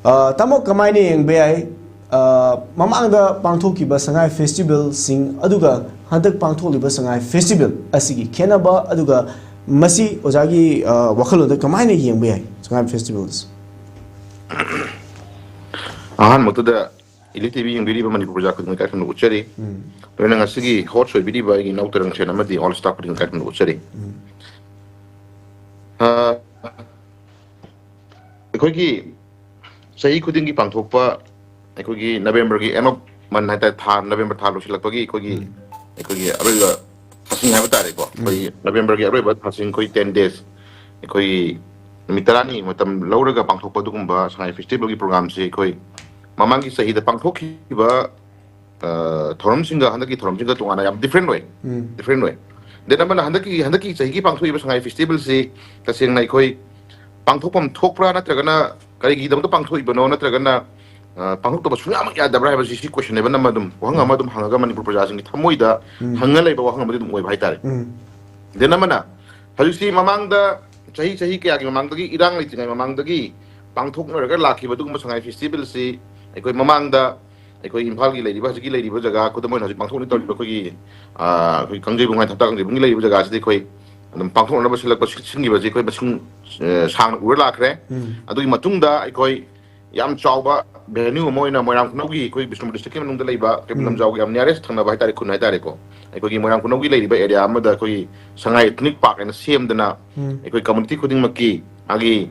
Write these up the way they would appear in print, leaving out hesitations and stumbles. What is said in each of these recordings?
Tamo kamai ni yang bayai mamang da pangthok ki ba Sangai Festival sing aduga handak pangthok liba Sangai Festival asigi kenaba aduga masi ojagi wakhalo da kamai ni yang bayai Sangai Festivals ahan mutuda ELITETV yang biri ba Manipur ja kudung ka kan uchari rena ngasigi hot show biri ba gi nautarang chena ma di all star kudung ka kan uchari kogi sahi kuding gi pangthok pa kogi November gi end of man hata tha November tha lo silak pagi kogi aroga pasing ha batare ko kogi November gi aroga pasing koi 10 days kogi mitarani matam lauraga pangthok pa dugumba Sangai Festival gi program se koi mamang gi sahi da pangthok ki ba thoram singa handaki thoram singa tungana yam different way then amana handaki sahi gi pangthok ba Sangai Festival se taseng nai koi pangthok pam thokpra natragana kari gi dam to pangthok ibano natragana pangthok to sunya mak yadabra ha si question ne banam madum wanga madum hangaga Manipur praja sing thamoida hanga leba wanga madum oi bhai tare then amana hajusi mamang da sahi kya gi mamang dagi irang li tingai mamang dagi pangthok naraga lakhi badum Sangai Festival si ekoi mamang da ekoi imphal gi leiri ba gi leiri ba jaga ko moi hajik pangthok ni tor ko gi koi kangjei bungai thata kangjei bungi leiri ba jaga si koi adum pangthok na ba silak ba singi ba ji koi ba sing sang ur lakre adu matung da ekoi yam chawba venue moina moiram kunogi koi Bishnupur district ke manung da leiba ke nam jaw yam nearest thangna ba tare kunai tare ko ekoi gi moiram kunogi leiri ba area amada koi Sangai ethnic park and sem dana ekoi community khuding makki agi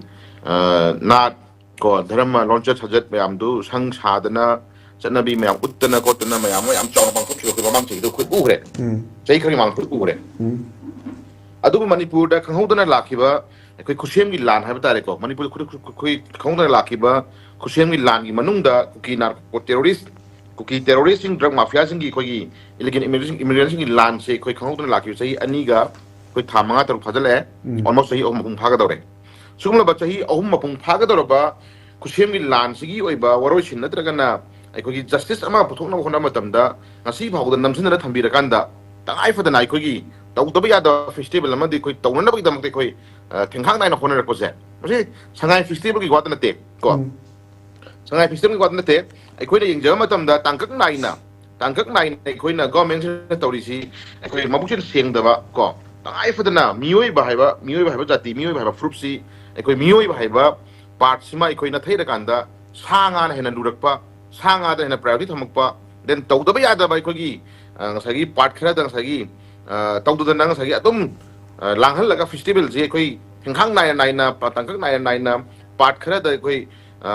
nat ko dharma launcher sajat mayam du sang sadana chanabi mayam uttana kotana mayam yam chawna pangthok chilo ko mamang chei do khut ure chei khari mang khut ure adu Manipur da khanghodana lakhiba ekoi khusem gi lan ha batare ko Manipur khoi khanghodana lakhiba khusem gi lan gi manungda kuki narco terrorist sing drug mafia sing gi khoi gi illegal immigration gi lan se khoi khanghodana lakhiba sei aniga khoi thamanga tar phajale almost sei om phaga dore sugumla ba chahi ahum mapung phaga doraba khusem gi lan sigi oiba waroi sin natragana aikogi justice ama puthokna hona matamda ngasi phawda namsina thambira kanda tangai fadana aikogi tawdaba yada festival ama di koi tawna ba dam koi thengkhang nai na hona ko se mase Sangai Festival gi watna te ko Sangai Festival gi watna te aikoi na yengja matamda tangkak nai na aikoi na government tawri si aikoi mabuchin sengdaba ko tangai fadana mioi ba haiba jati mioi ba fruit si ekoi mioi ba haiba part sima ekoi na thaira kanda sanga na hena lurakpa sanga da hena priority thamakpa then tawdaba yada ba ekoi gi ngasagi part khara da ngasagi tawdu da ngasagi atum langhal laga festival je ekoi thengkhang nai na patangkak nai na part khara da ekoi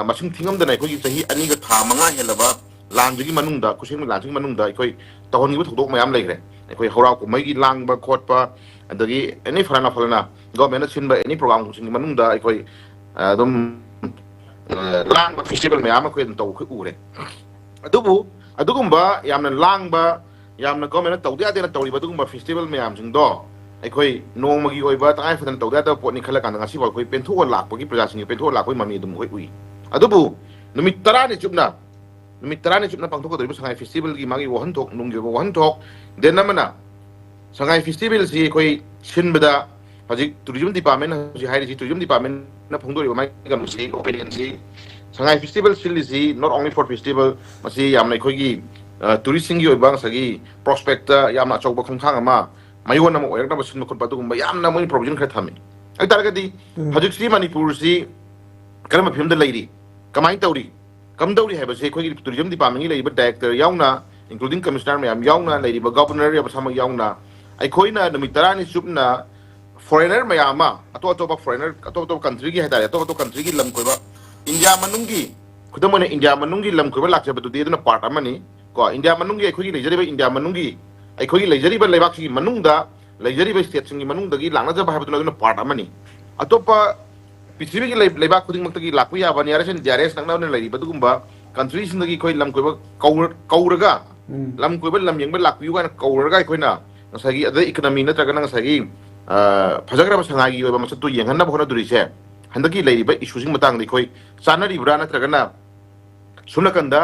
masing thingam da nai ekoi chahi ani ga tha manga helaba lanjigi manungda kusing lanjigi manungda ekoi tawhon gi thodok mayam leigre ekoi horau ko mai gi langba khotpa adagi any farana government sinba any program sing manungda ekoi adum langba festival mayam ko en taw khu ure adugumba yamna langba yamna government tawdia de na tawri badugumba festival mayam sing do ekoi nongmagi oiba tangai fadan tawdia da potni khala kan ngasi bal koi pentho lakpagi praja sing pentho lakoi mami dum koi ui adubu numit tarani chupna pangthok ko Sangai Festival gi magi wahan thok nunggi wahan thok den namana Sangai Festival si koi sinbada hajik tourism department ji hairi ji tourism department na phongdori ba mai gam si opinion si Sangai Festival si not only for festival masi yamna khoi gi tourism gi oibang sagi prospector yamna chokba khongkhang ama mayon na mo oyak na basin khot patu ba yamna mo provision khra thami ai taragadi hajik si Manipur si karama phim da leiri kamai tawri kamdawri hai ba se khoi gi tourism department gi leiba director yauna including commissioner mayam yauna leiba governor ya basama yauna ai khoi na namitarani supna foreigner mayama ato foreigner ato country gi haitare ato country gi lam koiba India manungi khudamone India manungi lam koiba lakse batu de na part amani ko India manungi khoi gi lejari ba India manungi ai khoi gi lejari ba lebak gi manungda lejari ba state singi manungda gi langna jaba habatu na part amani atopa pithribi gi lebak khuding makta gi lakpu ya bani arasen DRS nangna ne lei badugumba country sindagi khoi lam koiba kauraga lam koiba lam yengba lakpu ga kauraga khoi na ngasagi ada economy na traga ngasagi phajagra ba sangai gi oiba masatu yenghanna bhona duri se handaki leiba issue sing matang di khoi sanari bra na traga na sunakanda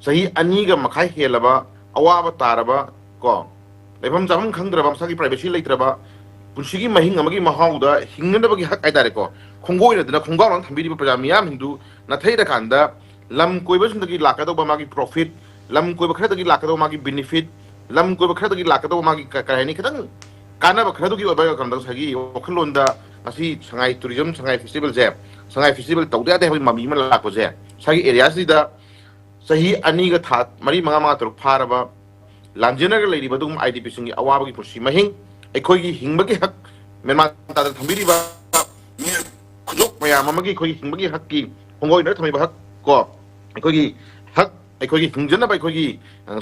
sahi ani ga makhai helaba awaba taraba ko leibam jamam khangdraba masagi privacy leitraba पुनसिगी महिंग अमगी महाउदा हिंगनबगी हक आइदारेको खोंगोइनदना खोंगाउन थंबिरिबा प्रजा मियाम हिंदू नथैदा कांदा lump कोइबसुंदगी लाकदोबा मागी profit lump कोइबा खरदगी लाकदोबा मागी benefit lump कोइबा खरदगी लाकदोबा मागी कायनी खतंग कानाबा खरदगी ओबा कंदा सगी वखलोंदा असि Sangai tourism Sangai festival जे Sangai festival तौदे दे mummy मा लाको जे सगी एरिया सिदा सही अनी ग था मरी मंगा मा तरुक फारबा लांजेनगर लेरिबा दुम आईडीपी सिंगी अवाबगी पुरसी महिंग अखोगी हिंगबगी हक मेनमा तादा थंबिरिबा मी खुजोक मयाम अमगी खोगी हिंगबगी हक की होंगोइनर थमिबा हक को अखोगी हक अखोगी हिंगजनबा अखोगी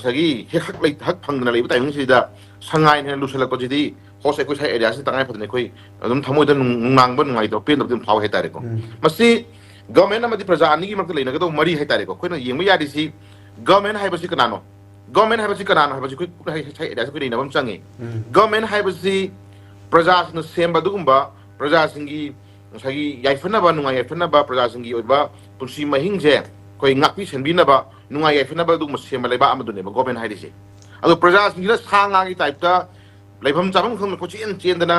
सगी हक लै हक फंगना लेबा टाइमिंग सिदा संगाई ने लुसलको जिदी होस अखोई साइ एरिया से तंगाई फदने अखोई अदुम थमोइदा नुंगांगबा नुंगाइदो पेन दम फाव हेतारेको मसी गवर्नमेंट अमदी प्रजा अनिगी मक्ता लेनगदो मरी हेतारेको खोइना येंगबा यादिसी गवर्नमेंट हाइबसी कनानो गवर्नमेंट हाइबसी कनानो हाइबसी खोइ साइ एरिया से खोइ लेनबम चंगे गवर्नमेंट हाइबसी प्रजा सिंग सेंबा दुगुंबा प्रजा सिंगी सगी याइफनबा नुंगाइ याइफनबा प्रजा सिंगी ओइबा पुंसी महिंजे खोइ ngakpi senbinaba नुंगाइ याइफनबा दुगुम सेंबा लेबा अमदुनेबा गवर्नमेंट हाइदिसे अदो प्रजा सिंगिना सांगागी टाइपटा लाइफम चाबम खम कोचिन चेंदना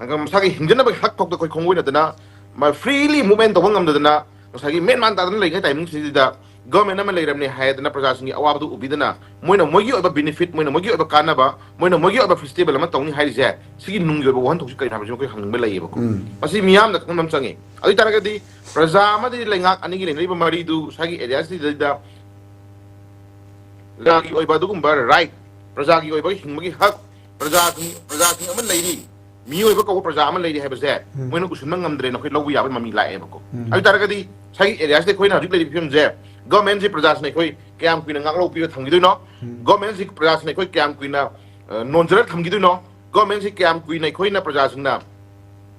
अंगम सागी हिंजनबा हक थोक खोइ खोंगोइनदना मा फ्रीली मूवमेंट तोबं ngमदना सागी मेन मान तादन लेगे टाइमिंग सिदा गवर्नमेंट अमा लेरमने हायदना प्रजा सिंगी अवाबदु उबिदना मोइना मोगी ओबा बेनिफिट मोइना मोगी ओबा कानाबा मोइना मोगी ओबा फेस्टिवल अमा तौनी हाइजे सिगी नुंगी ओबा वहन थोकि कइ हाबजु कोइ हंगबे लइबको मसी मियाम न खंगम चंगे अदि तारगदि प्रजा अमदि लेंगाक अनिगी लेनरिबा मरिदु सागी एरिया सिदा लागी ओइबा दुगुंबा राइट प्रजा की ओइबा हिंगबगी हक प्रजा की अमन लेरी मी ओइबा को प्रजा अमन लेरी हाइबसे मोइना कुसुन ngमद्रे नखै लौबु याबा ममी लाएबको अदि तारगदि सागी एरिया से खोइना हजिक लेरी फिल्म जे गवर्नमेंट जी प्रजा से खोइ क्याम कुइना ngaklo पिरो थंगिदुनो गवर्नमेंट जी प्रजा से खोइ क्याम कुइना नोनजर थंगिदुनो गवर्नमेंट जी क्याम कुइना खोइना प्रजा सिंगना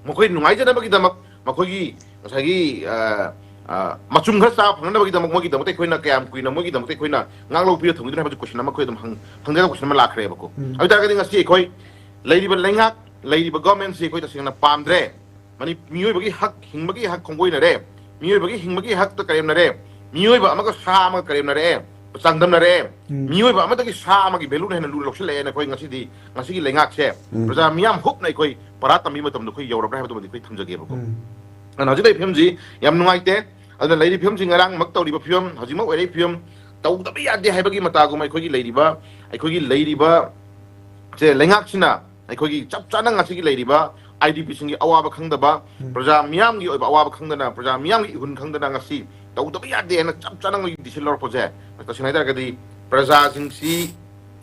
मखोइ नुंगाइजनबगी दमक मखोगी सागी मचुम खर सा फंगनबगी दमक मोगी दमक खोइना क्याम कुइना मोगी दमक खोइना ngaklo पिरो थंगिदुनो हाबजु क्वेश्चन अमा खोइ दम हंगजा क्वेश्चन मा लाखरेबको अबि तारगदि ngasi खोइ लेरिबा लेंगाक लेरिबा गवर्नमेंट से खोइ तसिंगना पामद्रे मानि मियोइबगी हक हिंगबगी हक खोंगोइनरे मियोइबगी हिंगबगी हक त करेमनरे मियोइबा अमग सा अमग करेमनरे चांगदमनरे मियोइबा अमदगी सा अमगी भेलु हेन लु लौसले न खोइ ngasi लेंगाक से प्रजा मियाम हुप नै खोइ परा तमी मतम खोइ यौरब्रा हाबदो खोइ थमजगेबको अन हजि दै फिल्म जी याम नुंगाइते अदन लेरि फिल्म जी ngरang mak तौरिबा फिल्म हजि मक ओरै फिल्म तौदबा यादे हाइबगी मतागु मै खोइ लेरिबा जे लेंगाक सिना अखोगी चप चाना ngasi लेरिबा आईडीपी सिंगी अवाबा खंगदबा प्रजा मियाम की ओइबा अवाबा खंगदना प्रजा मियाम की इहुन खंगदना ngasi तौदबा यादे न चप चाना मै डिसिल लर प्रोजे तसिनाइदा गदि प्रजा सिंसी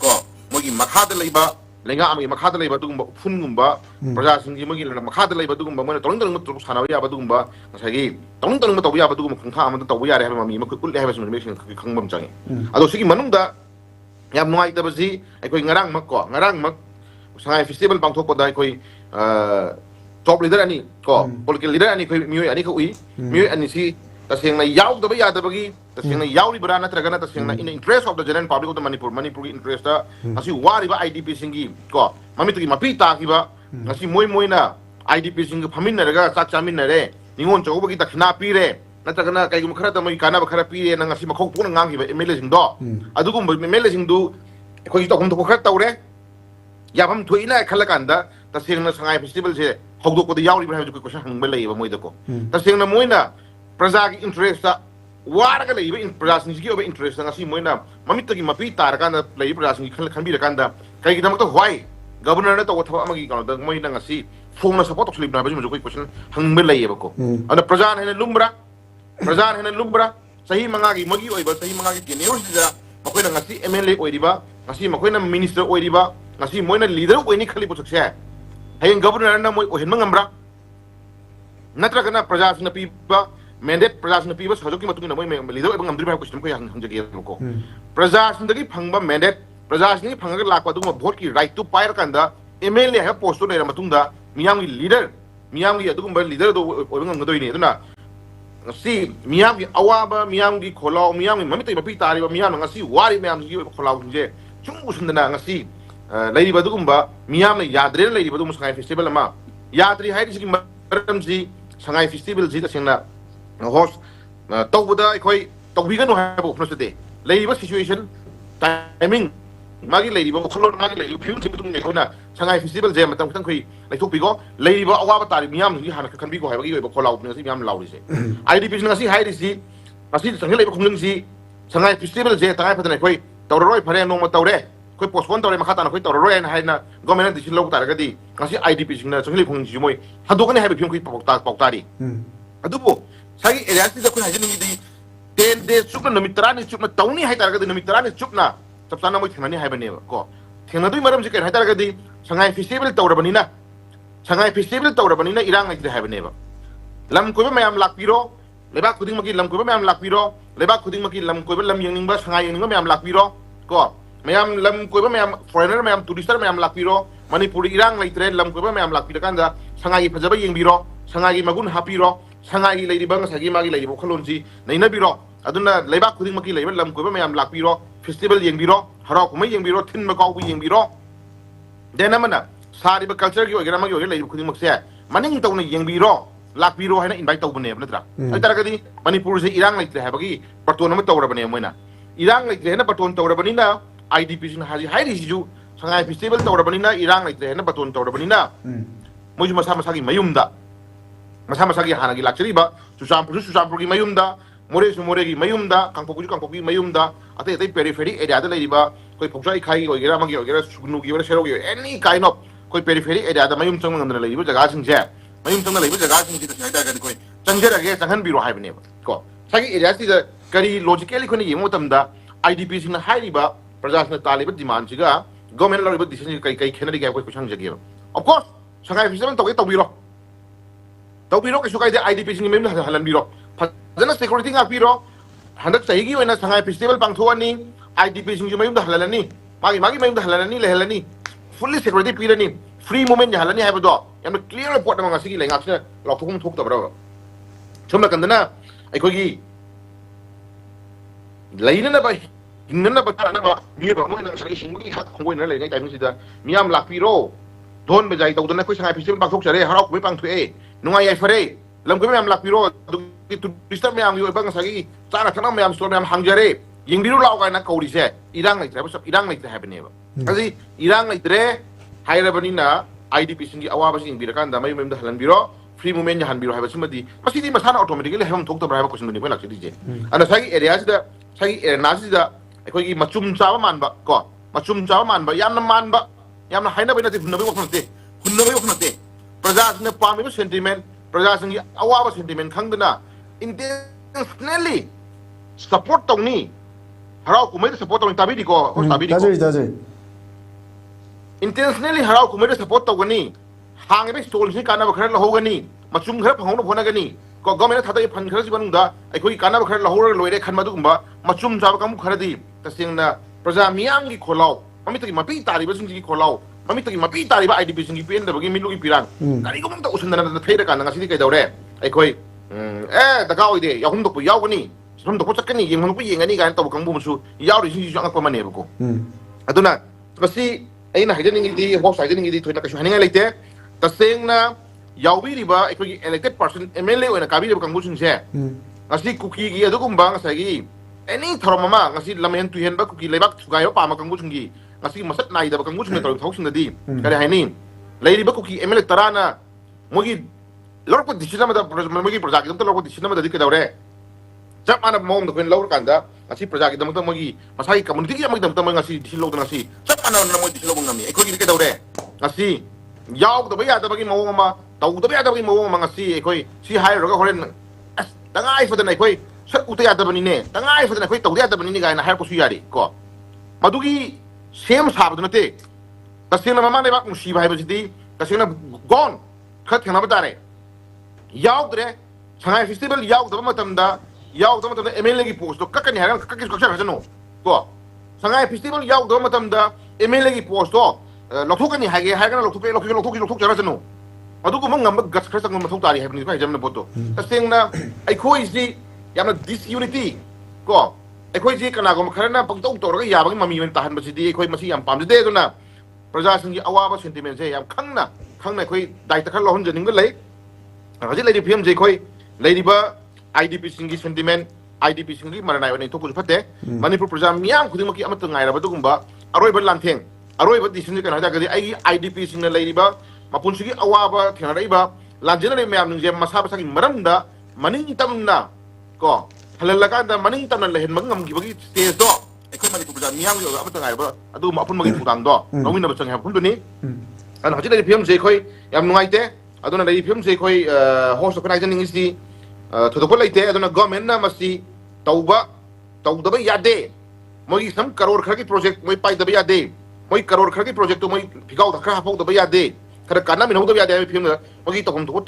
को मोगी मखादा लेबा लेंगा अमगी मखादा लेबा दुगुंबा फुनगुंबा प्रजा सिंगी मोगी मखादा लेबा दुगुंबा मोना तोंग तोंग तुक सानाबा याबा दुगुंबा ngasi तोंग तोंग तौबा याबा दुगुंबा खंखा अमदा तौबा यारे हाबा ममी मखु उल्ले हाबा सुन मेसिन खंगबम चांगे अदो सिगी मनुंगदा याम नुआइतबसी अखोई ngरang mak Sangai Festival पांगथोकपदा अखोई टॉप लीडर अनि को पॉलिटिकल लीडर अनि खोइ मियोइ अनि खोइ मियोइ अनि सि तसेंगना याउदबा यादबगी तसेंगना याउरिबरा नत्रगना तसेंगना in interest of the general public of the Manipur की इंटरेस्ट असि वारिबा आईडीपी सिंगी को ममितगी मपी ताकिबा असि मोइना आईडीपी सिंग फमिनरगा चाक चामिनरे निंगोन चौबगी दक्षिणा पीरे नत्रगना काइगुम खरा तमई कानाबा खरा पीरे नंग असि मखौ पुन ngangiba एमएलए सिंगदो अदुगुम एमएलए सिंगदु अखोइ तखम तो खरा तौरे याफम थोइना खलकांदा तसेंगना संगाई फेस्टिवल से हौदोकपदा याउरिबा हाबजु क्वेश्चन हंगबा लैबा मोइदको तसेंगना मोइना प्रजा की इंटरेस्ट वारगा लैबा प्रजा सिंगी ओबा इंटरेस्ट ngasi मोइना ममितगी मपी तारकांदा लैबा प्रजा सिंगी खनबिरकांदा काइगी दमक व्हाई गवर्नर ने तो थबा अमगी काउंदा मोइना ngasi फोंगना सपोर्ट तोसलिबना हाबजु कोइ क्वेश्चन हंगबा लैबको अन प्रजा हेन लुम्बरा सही मंगागी मगी ओइबा सही मंगागी केनेउसिदा मखोइना ngasi एमएलए ओइरिबा ngasi मखोइना मिनिस्टर ओइरिबा ngasi moina leader oini khali puchak se hayeng governor na moi ohen mangamra natra kana praja sna piba mandate praja sna piba sajoki matung na moi leader ebang amdri ba question ko yang hangjage ko praja sna gi phangba mandate praja sna gi phangga lakwa du vote ki right to fire kanda mla ha post na matung da miyam gi leader adugum ba leader do obang ngodoi ni aduna ngasi miyam gi awaba miyam gi kholaw miyam gi mamitai mapi tari ba miyam ngasi wari miyam gi kholaw je chung usundana ngasi लेरिबा दुगुंबा मियाम याद्रे लेरिबा दुगुम Sangai festival अमा याद्री हाइदि सिगी मरम जी संगाई फेस्टिवल जी तसेंना होस्ट तौबदा अखोई तौबिगनु हाबो खनसते लेरिबा situation timing magi lady ba kholo magi lady film tim tung ne khona sangai festival je matam khang khui lai thok pi go lady ba awa ba tari miyam ni hana khan bi go ha ba gi ba kholau ni si miyam lauri se idp na si hai ri si asi sangai lai ba khung si sangai festival je tangai phatana khoi tawroi phare no ma tawre khoi postpone tawre makha ta na khoi tawroi na hai na government decision lo ta ga di asi idp na sangai khung si moi handok ne hai ba film khoi pok ta ri adubo sagi area si da khoi hai ni di 10 days chupna numit tarani chupna tawni hai tar ga di numit tarani chupna chap sana moi thengani hai ba ne ko thengna dui maram ji kai hai tar ga di sangai festival tawrabani na sangai festival tawrabani na irang ngai hai ba ne ba lam ko ba mayam lakpiro leba khuding maki lam ko ba mayam lakpiro leba khuding maki lam ko ba lam yengning ba sangai yengning ba mayam lakpiro ko mayam lam ko ba mayam foreigner mayam tourister mayam lakpiro manipuri irang laitre lam ko ba mayam lakpiro kanda sangai phajaba yengbiro sangai magun hapiro sangai leiri bang sagi magi leiri bokhalonji naina biro aduna leba khuding maki leiba lam ko ba mayam lakpiro festival yengbiro harau kumai yengbiro thin ma kau yengbiro dena mana sari ba culture gi ogera magi ogera leiri khuding makse maning tawna yengbiro lakpiro haina invite tawbane natra ai taragadi manipur se irang laitre habagi paton ma tawrabane moina irang laitre na paton tawrabani na idp sin haji hairi ju sangai festival tawrabani na irang laitre na paton tawrabani na moju masa masagi mayumda masa masagi hanagi lakchari ba susampur gi mayumda more gi mayumda kangpoku mayumda ate periphery area da leiba koi phokjai khai ogera magi ogera sugnu gi bara sero gi any kind of koi periphery area da mayum chang ngandra leiba jaga sing je mayum chang leiba jaga sing ji da sai da koi changjera ge changhan biro hai bane ko sagi area si da kari logically khoni yemo tamda idp sing na hai riba prajasna taliba demand jiga government la riba decision kai khenari ga koi kuchang jage of course sangai festival tawbiro kai sukai da idp sing mem halan biro fajana security nga biro handak sahi gi oina sangai festival pangthuani idp sing ju mayum da halalani magi mayum da halalani lehalani fully security pirani free movement halani hai bado yam clear report ma ngasi gi lenga sina lokthum thok tabra chumna kandana aikoi gi leina na ba hinna ba ta na ba mi ba mo na sagi singui hat khongoi na le ngai time sida miyam lakpiro don be jai tawdana koi sangai festival pangthok chare harau koi pangthu e nungai ai fare lam ko miyam lakpiro turista miyam yo bang sagi chana thana miyam store miyam hangjare yingbiru law ga na kauri se irang lai tra sab irang lai tra habne ba kasi irang lai tre haira bani na idp singi awa ba sing birakan da mai mem da halan biro free movement han biro ha ba simadi masidi masana automatically ham thok ta bra ba question ni ko lak je ana sagi area sida sagi na sida akoi gi machum chawa man ba ko machum chawa man ba yamna man ba yamna haina ba na ti hunna ba ko nate praja ne pami ba sentiment praja singi awa ba sentiment khangdana intentionally support tawni harau kumai support tawni tabi di ko tabi di ko intentionally harau kumai support tawgani hang be stol si kana ba khara lahogani machum khara phangna phonagani ko government thata fan khara si banungda aikoi kana ba khara lahora loire khanma du gumba machum jaba kam khara di tasingna praja miyang gi kholau mamitagi mapi tari ba singi kholau mamitagi mapi tari ba idp singi pen da bagi milu gi pirang kari ko mta usundana da theira kana ngasi kai daure aikoi daga oide yahum do yawgani som do chakani yeng pu yengani ga to kangbu musu yawri si jang ko mane ko aduna kasi aina hajani di ho sajani di thoina kasu haninga leite tasengna yawbi riba ekoi elected person mla oina kabi riba kangbu singse ngasi kuki gi adugumba ngasagi any tharomama ngasi lamen tu hen ba kuki lebak sugayo pa ma kangbu singi ngasi masat nai da kangbu singi to thok singa di kare haini leiriba kuki mla tarana mogi lorko decision ma da mogi project dum to lorko decision ma da dik daure jap ana mom do ken lor kanda ngasi project dum to mogi masai community gi amagi dum to ngasi decision lo ngasi jap ana na mogi decision lo ngami ekoi gi dik daure ngasi yaw do ba ya da bagi mawong ma taw do ba ya da bagi mawong ma ngasi ekoi si hai ro ga horen tangai fa da nai koi sat uta ya da bani ne tangai fa da koi taw ya da bani ni ga na hai ko su yari ko madugi same sab do nate tasina mama ne ba ku si bai ba jidi tasina gone khat thena ba tare yaw dre sangai festival yaw da matamda MLA gi post to kakani haran kakki kaksa hasano ko sangai festival yaw da matamda MLA gi post to lokthokani hage hagana lokthok jarasano adu ko mangam gas khasa ngam thok tari habni ba jamna boto tasengna ai khoi si yamna disunity ko ai khoi ji kana go kharana pangtau to ra ya bang mami men tahan ba si di khoi masi yam pam de do na praja sing gi awa ba sentiment se yam khangna khoi dai ta khal lo hun janing ga lei haji lei pm je khoi lei ba idp singi sentiment idp singi maranai wani to ku phate manipur praja miyam khuding maki amat ngai ra ba dugumba ꯑꯔꯣꯏꯕ ꯂꯥꯟꯊꯦꯡ ꯑꯔꯣꯏꯕ ꯗꯤꯁꯤꯖꯟꯁꯦ ꯀꯩꯅꯣ ꯍꯥꯏꯇꯥꯔꯒꯗꯤ ꯑꯩꯒꯤ IDP ꯁꯤꯡꯅ ꯂꯩꯔꯤꯕ ꯃꯄꯨꯟꯁꯤꯒꯤ ꯑꯋꯥꯕ ꯊꯦꯡꯅꯔꯛꯏꯕ ꯂꯥꯟꯖꯦꯟꯅꯔꯤꯕ ꯃꯌꯥꯝꯁꯤꯡꯁꯦ ꯃꯁꯥ ꯃꯁꯥꯒꯤ ꯃꯔꯝꯗ ꯃꯅꯤꯡ ꯇꯝꯅ ꯀꯣ ꯍꯜꯍꯜꯂꯀꯥꯟꯗ ꯃꯅꯤꯡ ꯇꯝꯅ ꯂꯩꯍꯟꯕ ꯉꯝꯈꯤꯕꯒꯤ ꯁ꯭ꯇꯦꯖꯇꯣ ꯑꯩꯈꯣꯏ ꯃꯅꯤꯄꯨꯔ ꯄ꯭ꯔꯖꯥ ꯃꯤꯌꯥꯝꯒꯤ ꯑꯣꯏꯕ ꯑꯃꯠꯇ ꯉꯥꯏꯔꯕ ꯑꯗꯨꯒꯨꯝꯕ ꯑꯄꯨꯟꯕꯒꯤ ꯊꯧꯗꯥꯡꯗꯣ ꯂꯧꯃꯤꯟꯅꯕ ꯆꯪꯉꯦ ꯍꯥꯏꯕ ꯃꯐꯝꯗꯨꯅꯤ ꯑꯗꯨꯅ ꯍꯧꯖꯤꯛ ꯂꯩꯔꯤꯕ ꯐꯤꯕꯝꯁꯦ ꯑꯩꯈꯣꯏ ꯌꯥꯝ ꯅꯨꯡꯉꯥꯏꯇꯦ ꯑꯗꯨꯅ ꯂꯩꯔꯤꯕ ꯐꯤꯕꯝꯁꯦ ꯑꯩꯈꯣꯏ ꯍꯣꯁ ꯑꯩꯈꯣꯏꯅ ꯍꯥꯏꯖꯅꯤꯡꯉꯤꯁꯤ ꯊꯣꯏꯗꯣꯛꯄ ꯂꯩꯇꯦ ꯑꯗꯨꯅ ꯒꯣꯔꯃꯦꯟꯅ ꯃꯁꯤ ꯇꯧꯗꯕ ꯌꯥꯗꯦ ꯃꯣꯏꯒꯤ ꯁꯝ ꯀꯔꯣꯔ ꯈꯔꯒꯤ ꯄ꯭ꯔꯣꯖꯦꯛ ꯃꯣꯏ ꯄꯥꯏꯗꯕ ꯌꯥꯗꯦ ꯃꯣꯏ ꯀꯔꯣꯔ ꯈꯔꯒꯤ ꯄ꯭ꯔꯣꯖꯦꯛꯇꯨ ꯃꯣꯏ ꯐꯤꯒꯥꯎꯗ ꯈꯔ ꯍꯥꯞꯍꯧꯗꯕ ꯌꯥꯗꯦ ꯈꯔ ꯀꯥꯟꯅꯃꯤꯟꯍꯧꯗꯕ ꯌꯥꯗꯦ ꯍꯥꯏꯕ ꯐꯤꯕꯝꯗ ꯃꯣꯏꯒꯤ ꯇꯧꯐꯝ ꯊꯣꯛꯄ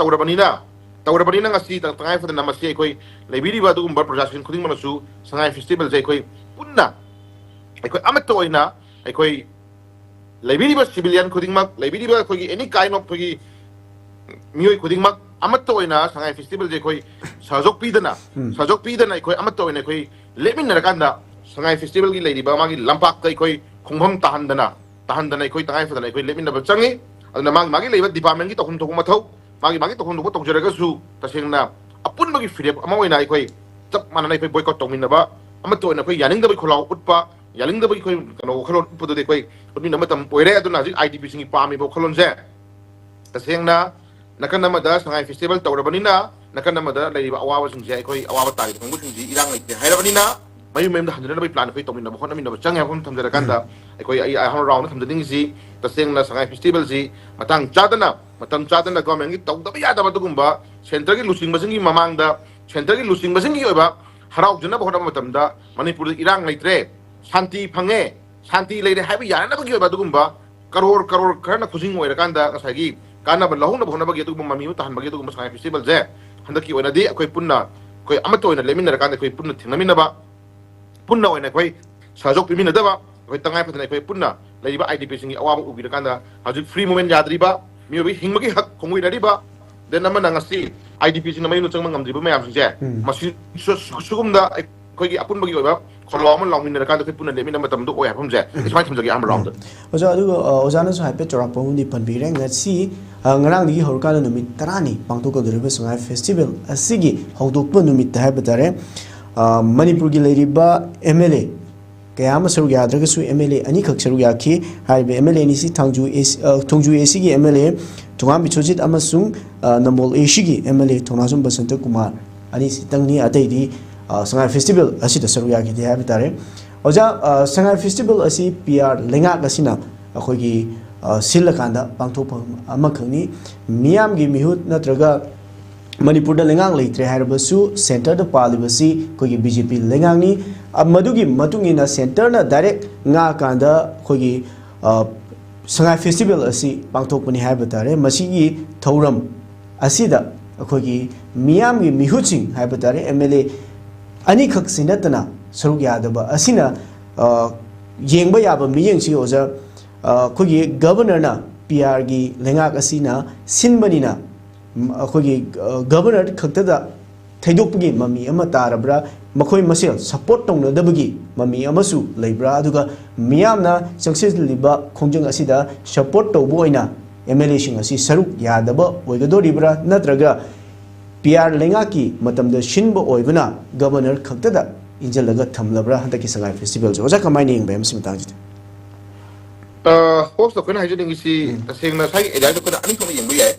ꯇꯧꯔꯕꯅꯤ나 ngasi tangay fadana masi ꯑꯩꯈꯣꯏ ꯂꯩꯕꯤꯔꯤꯕ ꯑꯗꯨꯒꯨꯝꯕ ꯄ꯭ꯔꯖꯥꯁꯤꯡ ꯈꯨꯗꯤꯡꯃꯛꯅꯁꯨ ꯁꯉꯥꯏ ꯐꯦꯁꯇꯤꯚꯦꯜꯁꯦ ꯑꯩꯈꯣꯏ ꯄꯨꯟꯅ ꯑꯩꯈꯣꯏ ꯑꯃꯠꯇ ꯑꯣꯏꯅ ꯑꯩꯈꯣꯏ ꯂꯩꯕꯤꯔꯤꯕ ꯁꯤꯚꯤꯂꯤꯌꯟ ꯈꯨꯗꯤꯡꯃꯛ ꯂꯩꯕꯤꯔꯤꯕ ꯑꯩꯈꯣꯏꯒꯤ ꯑꯦꯅꯤ ꯀꯥꯏꯟ ꯑꯣꯐ ꯑꯩꯈꯣꯏꯒꯤ ꯃꯤꯑꯣꯏ ꯈꯨꯗꯤꯡꯃꯛ ꯑꯃꯠꯇ ꯑꯣꯏꯅ ꯁꯉꯥꯏ ꯐꯦꯁꯇꯤꯚꯦꯜꯁꯦ ꯑꯩꯈꯣꯏ ꯁꯍꯖꯣꯛ ꯄꯤꯗꯅ ꯑꯩꯈꯣꯏ ꯑꯃꯠꯇ ꯑꯣꯏꯅ ꯑꯩꯈꯣꯏ ꯂꯦꯞꯃꯤꯟꯅꯔꯀꯥꯟꯗ ꯁꯉꯥꯏ ꯐꯦꯁꯇꯤꯚꯦꯜꯒꯤ ꯂꯩꯔꯤꯕ ꯃꯥꯒꯤ ꯂꯝꯄꯥꯛꯇ ꯑꯩꯈꯣꯏ ꯈꯣꯡꯐꯝ ꯇꯥꯍꯟꯗꯅ ꯑꯩꯈꯣꯏ ꯇꯉꯥꯏ ꯐꯗꯅ ꯑꯩꯈꯣꯏ ꯂꯦꯞꯃꯤꯟꯅꯕ ꯆꯪꯉꯤ ꯑꯗꯨꯅ ꯃꯥꯒꯤ ꯂꯩꯕ ꯗꯤꯄꯥꯔꯠꯃꯦꯟꯒꯤ ꯇꯧꯐꯝ ꯊꯣꯛꯄ ꯃꯊꯧ ꯃꯥꯒꯤ ꯇꯧꯐꯝ ꯊꯣꯛꯄ ꯇꯧꯖꯔꯒꯁꯨ ꯇꯁꯦꯡꯅ ꯑꯄꯨꯟꯕꯒꯤ ꯐꯤꯔꯦꯞ ꯑꯃ ꯑꯣꯏꯅ ꯑꯩꯈꯣꯏ ꯆꯞ ꯃꯥꯟꯅꯅ ꯑꯩꯈꯣꯏ ꯕꯣꯏꯀꯣꯠ ꯇꯧꯃꯤꯟꯅꯕ ꯑꯃꯠꯇ ꯑꯣꯏꯅ ꯑꯩꯈꯣꯏ ꯌꯥꯅꯤꯡꯗꯕꯒꯤ ꯈꯣꯜꯂꯥꯎ ꯎꯠꯄ ꯌꯥꯅꯤꯡꯗꯕꯒꯤ ꯑꯩꯈꯣꯏ ꯀꯩꯅꯣ ꯋꯥꯈꯜꯂꯣꯟ ꯎꯠꯄꯗꯨꯗꯤ ꯑꯩꯈꯣꯏ ꯎꯠꯃꯤꯟꯅꯕ ꯃꯇꯝ ꯑꯣꯏꯔꯦ ꯑꯗꯨꯅ ꯍꯧꯖꯤꯛ IDP ꯁꯤꯡꯒꯤ ꯄꯥꯝꯃꯤꯕ ꯋꯥꯈꯜꯂꯣꯟꯁꯦ ꯇꯁꯦꯡꯅ ꯅꯥꯀꯟ ꯑꯃꯗ ꯁꯉꯥꯏ ꯐꯦꯁꯇꯤꯚꯦꯜ ꯇꯧꯔꯕꯅꯤꯅ ꯅꯥꯀꯟ ꯑꯃꯗ ꯂꯩꯔꯤꯕ ꯑꯋꯥꯕꯁꯤꯡꯁꯦ ꯑꯩꯈꯣꯏ ꯑꯋꯥꯕ ꯇꯥꯔꯤꯕ ꯀꯥꯡꯕꯨꯁꯤꯡꯁꯤ ꯏꯔꯥꯡ ꯂꯩꯇꯦ ꯍꯥꯏꯔꯕꯅꯤꯅ ꯃꯌꯨꯝꯗ ꯍꯟꯖꯤꯟꯅꯕꯒꯤ ꯄ꯭ꯂꯥꯟ ꯑꯩꯈꯣꯏ ꯇꯧꯃꯤꯟꯅꯕ ꯍꯣꯠꯅꯃꯤꯟꯅꯕ ꯆꯪꯉꯦ ꯍꯥꯏꯕ ꯑꯃ ꯊꯝꯖꯔꯀꯥꯟꯗ ꯑꯩ ꯑꯍꯥꯟꯕ ꯔꯥꯎꯟꯗ ꯊꯝꯖꯅꯤꯡꯉꯤꯁꯤ ꯇꯁꯦꯡꯅ ꯁꯉꯥꯏ ꯐꯦꯁꯇꯤꯚꯦꯜꯁꯤ ꯃꯇꯝ ꯆꯥꯗꯅ ꯒꯣꯔꯃꯦꯟꯒꯤ ꯇꯧꯗꯕ ꯌꯥꯗꯕ ꯑꯗꯨꯒꯨꯝꯕ ꯁꯦꯟꯇꯔꯒꯤ ꯂꯨꯆꯤꯡꯕꯁꯤꯡꯒꯤ ꯃꯃꯥꯡꯗ ꯁꯦꯟꯇꯔꯒꯤ ꯂꯨꯆꯤꯡꯕꯁꯤꯡꯒꯤ ꯑꯣꯏꯕ ꯍꯔꯥꯎꯖꯅꯕ ꯍꯣꯠꯅꯕ ꯃꯇꯝꯗ ꯃꯅꯤꯄꯨꯔꯗ ꯏꯔꯥꯡ ꯂꯩꯇ꯭ꯔꯦ ꯁꯥꯟꯇꯤ ꯐꯪꯉꯦ ꯁꯥꯟꯇꯤ ꯂꯩꯔꯦ ꯍꯥꯏꯕ ꯌꯥꯅꯅꯕꯒꯤ ꯑꯣꯏꯕ ꯑꯗꯨꯒꯨꯝꯕ ꯀꯔꯣꯔ ꯈꯔꯅ ꯈꯨꯖꯤꯡ ꯑꯣꯏꯔꯀꯥꯟꯗ ꯉꯁꯥꯏꯒꯤ ꯀꯥꯟꯅꯕ ꯂꯧꯍꯧꯅꯕ ꯍꯣꯠꯅꯕꯒꯤ ꯑꯗꯨꯒꯨꯝꯕ ꯃꯃꯤ ꯑꯃ ꯇꯥꯍꯟꯕꯒꯤ ꯑꯗꯨꯒꯨꯝꯕ ꯁꯉꯥꯏ ꯐꯦꯁꯇꯤꯚꯦꯜꯁꯦ ꯍꯟꯗꯛꯀꯤ ꯑꯣꯏꯅꯗꯤ ꯑꯩꯈꯣꯏ ꯄꯨꯟꯅ ꯑꯩꯈꯣই ꯑꯃꯠꯇ ꯑꯣꯏꯅ ꯂꯩꯃꯤꯟꯅꯔꯀꯥꯟꯗ ꯑꯩꯈꯣꯏ ꯄꯨꯟꯅ ꯊꯦꯡꯅꯃꯤꯟꯅꯕ ꯄꯨꯟꯅ ꯑꯣꯏꯅ ꯑꯩꯈꯣꯏ ꯁꯍꯖꯣꯛ ꯄꯤꯃꯤꯟꯅꯗꯕ ꯑꯩꯈꯣꯏ ꯇꯉꯥꯏ ꯐꯗꯅ ꯑꯩꯈꯣꯏ ꯄꯨꯟꯅ ꯂꯩꯔꯤꯕ IDP ꯁꯤꯡꯒꯤ ꯑꯋꯥꯕ ꯎꯕꯤꯔꯀꯥꯟꯗ ꯍꯧꯖꯤꯛ ꯐ꯭ꯔꯤ ꯃꯨꯚꯃꯦꯟ ꯌꯥꯗ꯭ꯔꯤꯕ ꯃꯤꯑꯣꯏꯕꯒꯤ ꯍꯤꯡꯕꯒꯤ ꯍꯛ ꯈꯣꯡꯒꯣꯏꯅꯔꯤꯕ ꯗꯦꯟ ꯑꯃꯅ ngasi IDP ꯁꯤꯡꯅ ꯃꯌꯨꯝꯗ ꯆꯪꯕ ꯉꯝꯗ꯭ꯔꯤꯕ ꯃꯌꯥꯝꯁꯤꯡꯁꯦ ꯃꯁꯤ ꯁꯨꯒꯨꯝꯗ ꯑꯩꯈꯣꯏꯒꯤ ꯑꯄꯨꯟꯕꯒꯤ ꯑꯣꯏꯕ ꯈꯣꯜꯂꯥꯎ ꯑꯃ ꯂꯥꯎꯃꯤꯟꯅꯔꯀꯥꯟꯗ ꯑꯩꯈꯣꯏ ꯄꯨꯟꯅ ꯂꯦꯞꯃꯤꯟꯅꯕ ꯃꯇꯝꯗ ꯑꯣꯏ ꯍꯥꯏꯕꯁꯦ ꯁꯨꯃꯥꯏꯅ ꯊꯝꯖꯒꯦ ꯑꯍꯥꯟꯕ ꯔꯥꯎꯟꯗ ꯑꯣꯖꯥ ꯑꯗꯨꯒ ꯑꯣꯖꯥꯅꯁꯨ ꯍꯥꯏꯐꯦꯠ ꯆꯥꯎꯔꯥꯛꯄ ꯑꯃꯗꯤ ꯄꯟꯕꯤꯔꯦ ꯉꯁꯤ ꯉꯔꯥꯡꯗꯒꯤ ꯍꯧꯔꯀꯥꯟꯗ ꯅꯨꯃꯤꯠ 10ꯅꯤ ꯄꯥꯡꯊꯣꯛꯀꯗꯧꯔꯤꯕ ꯁꯉꯥꯏ ꯐꯦꯁꯇꯤꯚꯦꯜ ꯑꯁꯤꯒꯤ ꯍꯧꯗꯣꯛꯄ ꯅꯨꯃꯤꯠꯇ ꯍꯥꯏꯕ ꯇꯥꯔꯦ ꯃꯅꯤꯄꯨꯔꯒꯤ ꯂꯩꯔꯤꯕ MLA kaya ama saruk yadragasu MLA anikak saruk yakhi haibe MLA ni si Thongju AC gi MLA Tungam Bichojit amasung Namol AC gi MLA Thongnasum Basanta Kumar ani si tangni atai di Sangai Festival asi da saruk yakhi de habi tare oja Sangai Festival asi PR lenga gasina akhoi gi silakanda pangthop amakhangni miyam gi mihut natraga Manipur da lengang leitre haibasu center da palibasi kogi BJP lengangni madugi matungina center na direct nga kanda kogi Sangai Festival asi pangthokpani haibatare masigi thauram asida kogi miyam gi mihuching haibatare MLA ani khak sinatana saruk yadaba asina yengba yaba miyengsi oja kogi governor na PR gi lengak asina sinbanina अखोगी governor खक्तदा थैदोकपगी ममी अमा तारब्रा मखोय मसेल support तौनदबगी ममी अमसु लेब्रा अदुगा मियामना सक्सेसलिबा खोंजंग असिदा सपोर्ट तौबो ओइना MLA सिंग असि सरुक यादबा ओइगदोरिब्रा नत्रगा PR लेंगाकी मतमदा शिनबो ओइबना गवर्नर खक्तदा इंजलगा थमलब्रा हंदकी संगाई फेस्टिवल जो ओजा कमाइने इंग बेम सिमतांगजि होस्ट कोना हाइजनिंगसी तसेंगना साइ एरिया कोना अनि कोना यंगबो याय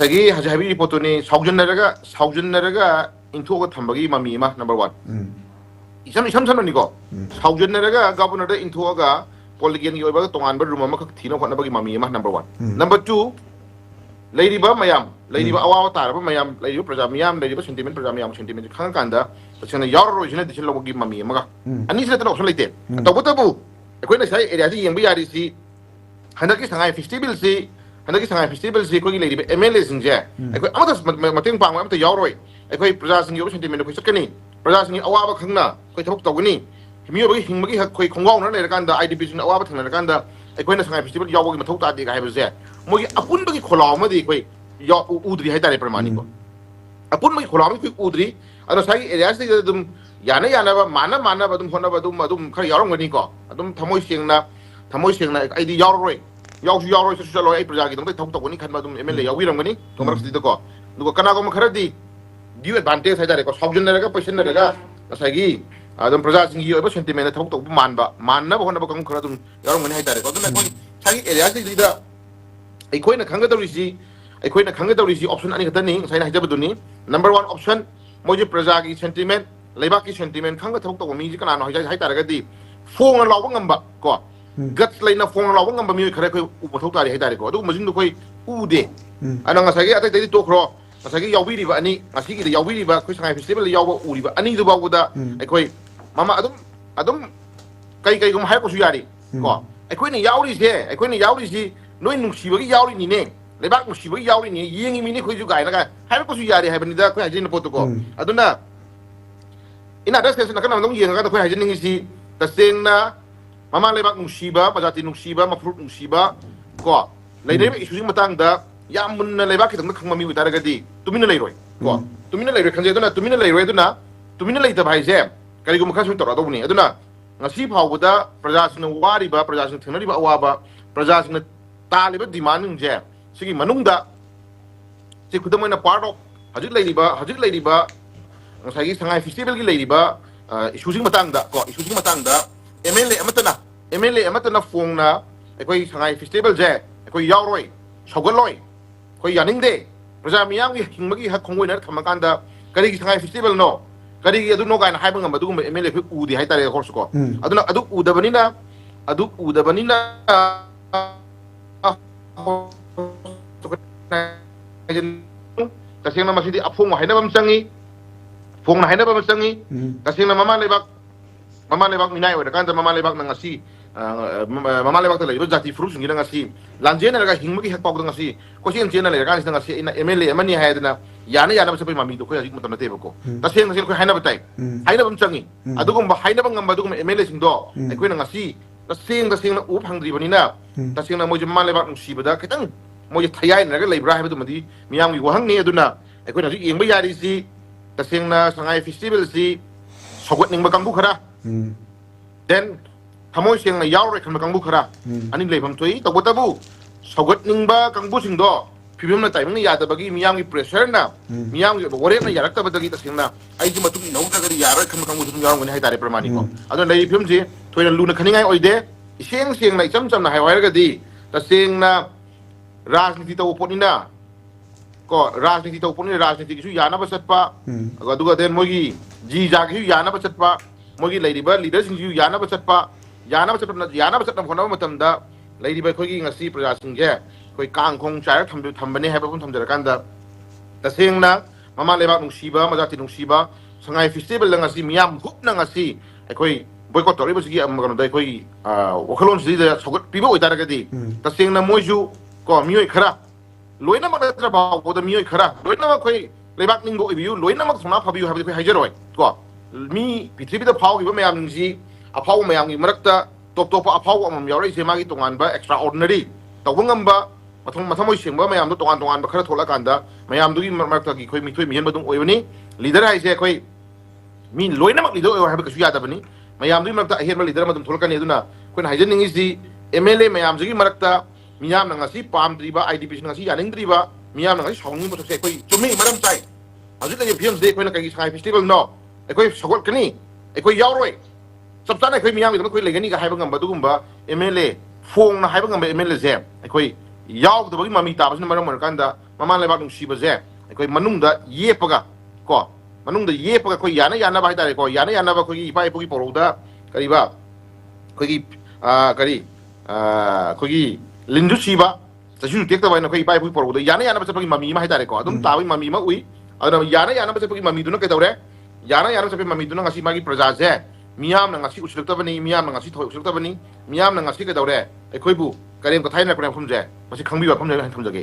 तगी हजाबी रिपोर्टोनी साउजनरगा इंथोगा थंबगी ममी मा नंबर 1 इसम सननिको साउजनरगा गवर्नर इंथोगा पॉलिटिकल की ओइबा तोंगानबा रूम अमा खक थीनो खनबगी ममी मा नंबर 1 नंबर 2 लेरिबा मयाम लेरिबा अवावा तारबा मयाम लेरिबा प्रजा मयाम लेरिबा सेंटिमेंट प्रजा मयाम सेंटिमेंट खंग कांदा तसेना यारो रोजिना दिसल लोगगी ममी अमागा अनि से तनो ऑप्शन लेते तबतबु अखोइना साइ एरिया जी यंबा यारी सी हनकी संगाई फेस्टिवल सी हनकी संगाई फेस्टिवल से कोई लेरी MLA सिंजे अखोई अमत मतेंग पांग अमत यावरोय अखोई प्रजा सिंगी ओबा सेंटिमेंट अखोई सकनी प्रजा सिंगी अवाबा खंगना अखोई थबक तौगनी मियोबगी हिंगबगी अखोई खोंगावना लेरकांदा IDP सिंग अवाबा थंगनरकांदा अखोइना संगाई फेस्टिवल यावबगी मथौ तादे गा हाइबसे मोगी अपुनबगी खोलाव मदि अखोई या उद्री हाइतारे प्रमाणिको अपुनबगी खोलाव मदि उद्री अदा साई एरिया से दम याना माना बदम होना बदम खर यारंगनीको अदम थमोय सेंगना आइदी यावरोय यावसु यावरोय सु चलो आई प्रजा की दम थौ तौगनी खन बदम MLA याविरंगनी कमरसदि दको दुगो कनागो खरदी ड्यू एडवांटेज हाइतारे को साउजनरगा पैसनरगा साइगी ꯑꯗꯨꯝ ꯄ꯭ꯔꯖꯥꯁꯤꯡꯒꯤ ꯑꯣꯏꯕ ꯁꯦꯟꯇꯤꯃꯦꯟꯗ ꯊꯕꯛ ꯇꯧꯕ ꯃꯥꯟꯅꯕ ꯍꯣꯠꯅꯕ ꯀꯥꯡꯕꯨ ꯈꯔ ꯑꯗꯨꯝ ꯌꯥꯎꯔꯝꯒꯅꯤ ꯍꯥꯏꯇꯥꯔꯦꯀꯣ ꯑꯗꯨꯅ ꯑꯩꯈꯣꯏ ꯁꯥꯒꯤ ꯑꯦꯔꯤꯌꯥꯁꯤꯡꯁꯤꯗ ꯑꯩꯈꯣꯏꯅ ꯈꯪꯒꯗꯧꯔꯤꯁꯤ ꯑꯣꯞꯁꯟ ꯑꯅꯤ ꯈꯛꯇꯅꯤ ꯉꯁꯥꯏꯅ ꯍꯥꯏꯖꯕꯗꯨꯅꯤ ꯅꯝꯕꯔ 1 ꯑꯣꯞꯁꯟ ꯃꯣꯏꯁꯦ ꯄ꯭ꯔꯖꯥꯒꯤ ꯁꯦꯟꯇꯤꯃꯦꯟ ꯂꯩꯕꯥꯛꯀꯤ ꯁꯦꯟꯇꯤꯃꯦꯟ ꯈꯪꯒ ꯊꯕꯛ ꯇꯧꯕ ꯃꯤꯁꯦ ꯀꯅꯥꯅꯣ ꯍꯥꯏꯇꯥꯔꯒꯗꯤ ꯐꯣꯡꯅ ꯂꯥꯎꯕ ꯉꯝꯕ ꯀꯣ ꯒꯠꯁ ꯂꯩꯅ ꯐꯣꯡꯅ ꯂꯥꯎꯕ ꯉꯝꯕ ꯃꯤꯑꯣꯏ ꯈꯔ ꯑꯩꯈꯣꯏ ꯎꯕ ꯃꯊꯧ ꯇꯥꯔꯤ ꯍꯥꯏꯇꯥꯔꯦꯀꯣ ꯑꯗꯨꯒꯨꯝꯕꯁꯤꯡꯗꯣ ꯑꯩꯈꯣꯏ ꯎꯗꯦ ꯑꯗꯨꯅ ꯉꯁꯥꯏꯒꯤ ꯑꯇꯩ ꯇꯣꯛꯈ꯭ꯔꯣ ꯉꯁꯥꯏꯒꯤ ꯌꯥꯎꯕꯤꯔꯤꯕ ꯑꯅꯤ ꯉꯁꯤꯒꯤꯗ ꯌꯥꯎꯕꯤꯔꯤꯕ ꯑꯩꯈꯣꯏ ꯁꯉꯥꯏ ꯐꯦꯁꯇꯤꯚꯦꯜꯗ ꯌꯥꯎꯕ ꯎꯔꯤꯕ ꯑꯅꯤꯗꯨ ꯐꯥꯎꯕꯗ ꯑꯩꯈꯣꯏ ꯃꯃꯥ ꯑꯗꯨꯝ ꯀꯩꯒꯨꯝꯕ ꯍꯥꯏꯔꯛꯄꯁꯨ ꯌꯥꯔꯤ ꯀꯣ ꯑꯩꯈꯣꯏꯅ ꯌꯥꯎꯔꯤꯁꯤ ꯅꯣꯏ ꯅꯨꯡꯁꯤꯕꯒꯤ ꯌꯥꯎꯔꯤꯅꯤꯅꯦ ꯂꯩꯕꯥꯛ ꯅꯨꯡꯁꯤꯕꯒꯤ ꯌꯥꯎꯔꯤꯅꯤ ꯌꯦꯡꯉꯤ ꯃꯤꯅꯤ ꯑꯩꯈꯣꯏꯁꯨ ꯒꯥꯏꯅꯒ ꯍꯥꯏꯔꯛꯄꯁꯨ ꯌꯥꯔꯤ ꯍꯥꯏꯕꯅꯤꯗ ꯑꯩꯈꯣꯏ ꯍꯥꯏꯖꯔꯤꯕ ꯄꯣꯠꯇꯨꯀꯣ ꯑꯗꯨꯅ ꯏꯟ ꯑꯗꯔ ꯁꯦꯟꯁ ꯅꯥꯀꯟ ꯑꯃꯗ ꯌꯦꯡꯉꯀꯥꯟꯗ ꯑꯩꯈꯣꯏ ꯍꯥꯏꯖꯅꯤꯡꯉꯤꯁꯤ ꯇꯁꯦꯡꯅ ꯃꯃꯥ ꯂꯩꯕꯥꯛ ꯅꯨꯡꯁꯤꯕ ꯄ꯭ꯔꯖꯥꯇꯤ ꯅꯨꯡꯁꯤꯕ ꯃꯐꯨꯔꯨꯞ ꯅꯨꯡꯁꯤꯕ ꯀꯣ ꯂꯩꯅꯔꯤꯕ ꯏꯁꯨꯁꯤꯡ ꯃꯇꯥꯡꯗ ꯌꯥꯝ ꯃꯨꯟꯅ ꯂꯩꯕꯥꯛꯀꯤꯗꯃꯛꯇ ꯈꯪꯕ ꯃꯤ ꯑꯣꯏꯇꯥꯔꯒꯗꯤ ꯇꯨꯃꯤꯟꯅ ꯂꯩꯔꯣꯏ ꯀꯣ ꯇꯨꯃꯤꯟꯅ ꯂꯩꯔꯣꯏ ꯈꯟꯖꯩ ꯑꯗꯨꯅ ꯇꯨꯃꯤꯟꯅ ꯂꯩꯔꯣꯏ ꯑꯗꯨꯅ ꯇꯨꯃꯤꯟꯅ ꯂꯩꯇꯕ ꯍꯥꯏꯁꯦ ꯀꯔꯤꯒꯨꯝꯕ ꯈꯔ ꯁꯨꯝ ꯇꯧꯔꯛꯗꯧꯕꯅꯤ ꯑꯗꯨꯅ ꯉꯁꯤ ꯐꯥꯎꯕꯗ प्रजासिंह वारिबा प्रजासिंह थेंनरिबा अवाबा प्रजासिंह तालिबा डिमांडसिंगसे सिगी मनुंगदा सि खुदमैना पार्ट ऑफ हजिक लेरिबा ngसागी संगाई फेस्टिवल की लेरिबा इशूसिंग मतंगदा को इशूसिंग मतंगदा एमएलए अमतना फोंगना अखोई संगाई फेस्टिवल जे अखोई यावरोय सौगलोय अखोई यानिंगदे प्रजा मियामगी हिंगमगी हक खोंगोइना थमकांदा करिगी संगाई फेस्टिवल नो करिगी अदु नो गायना हाइबा ngamba दुगुम एमएलए फि उदि हाइतारे होर्स को अदुना अदु उदबनिना तसेंना मसिदि अफोंग हाइनाबम चंगी फोंग हाइनाबम चंगी तसेंना ममा लेबाक मिनाय ओइदा कांदा ममा लेबाक नंगासी ममा लेबाक त लैबो जाति फ्रुट सिंगिना ngasi लांजेनरगा हिंगमगी हेक पाउदा ngasi कोसेन चेना लेरगा ngasi ina एमएलए अमनि हायदना याना बसपै मामी तो खोय हजिक मतम नतेबको तसेंना सेन खोय हाइनाबा ताइ हाइनाबम चंगी अदुगुम हाइनाबा ngamba अदुगुम एमएलए सिंगदो अखोयना ngasi तसेंना उ फंगद्रिबनिना तसेंना मोजे ममा लेबाक नुसिबदा खितंग मोजे थयाइनरगा लेब्रा हाइबदुमदि मियामगी वहंगनि अदुना अखोयना हजिक येंबा यारिसि तसेंना संगाई फेस्टिवल सि सौगतनिंबा कांगबु खरा देन थमोय सेंना यावरे खनबा कांगबु खरा अनि लेफम थोई तबतबु सौगतनिंबा कांगबु सिंगदो फिबमना ताइमंग यादबगी मियामगी प्रेशरना मियामगी वरेना यारक्तबदगी तसेंना आइजि मतुक नौदगरि यारय खनबा कांगबु सुम यावंगनि हाइतारे प्रमाणिको अदो नै फिल्मजि थोयना लुना खनिङाय ओइदे इसेंग सेंना इचम चमना हाइवायरगदि तसेंना राजनीति तौ पोनिना को राजनीति तौ पोनिना राजनीति किसु यानाबा चटपा अदुगा देन मोगी जी जागिसु यानाबा चटपा मोगी लैरिबा लीडर सिंगजु यानाबा चटपा होना मतमदा लैरिबा खोगी ngasi प्रजासिंगे खोई कांगखोंग चायर थंबने हाइबा थमजरकांदा तसेंना ममा लेबाक नुसिबा मजाति नुसिबा संगाई फेस्टिवल ngasi मियाम हुपना ngasi अखोई boycott तौरिबसिगी अमगनदा अखोई वखलोन सिदा सौगत पिबा ओइतारगदि तसेंना मोइजु को मियोय खरा लोइना मगत्र बावदा मियोय खरा लोइना खोई लेबाक निंगो इबियु लोइना मग सोना फाबियु हाबि खोई हाइजरोय को मी पृथ्वीदा फावगिबा मयाम निंगसि अफाव मयामगी मरक्ता टॉप अफाव अमम यावरै से मागी तोंगानबा एक्स्ट्रा ऑर्डिनरी तौबंगंबा मथमोय सेंबा मयामदो तोंगान खरा थोलाकांदा मयामदुगी मरक्तागी खोई मिथोय मिहेनबदुं ओइबनि लीडर हाइसे खोई मी लोइनमक लीडर ओइ हाबि कछु यादबनि मयामदुगी मरक्ता अहेनबा लीडर मदुं थोलकनि अदुना खोइन हाइजनिंगिसि एमएलए मयामजगी मरक्ता मियामना ngasi पामद्रिबा आईडीपी ngasi यानिंद्रिबा मियामना ngasi साउंगनि बथसे खोइ चुमी मरम चाइ हजि लगे फिल्म्स दे खोइना कगी संगाई फेस्टिवल नो एखोइ सगोट कनि एखोइ यावरोय सबचाना एखोइ मियामगी दम खोइ लेगनि गा हाइबा ngamba दुगुम्बा एमएलए फोंगना हाइबा ngamba एमएलए जे एखोइ यावदबगी ममी ताबसना मरम मरकांदा ममा लेबाक नुसिबा जे एखोइ मनुंगदा येपगा को मनुंगदा येपगा खोइ याना बाइतारे को याना बा खोइ इपा इपुगी पोरोदा करिबा खोइ करि खोइ लिंदु सीबा तसु टेक तबाय नखै पाइ पुइ परबो याना बचपगी ममी मा हाइतारे को अदुम ताबी ममी मा उइ अदुम याना बचपगी ममी दुना कैदौरे याना बचपगी ममी दुना ngasi मागी प्रजा जे मियाम ngasi उछलक्तबनी मियाम ngasi थोय उछलक्तबनी मियाम ngasi कैदौरे अखोइबु करेम कथाइना प्रयाम फुमजे मसि खंबिबा फुमजे थमजगे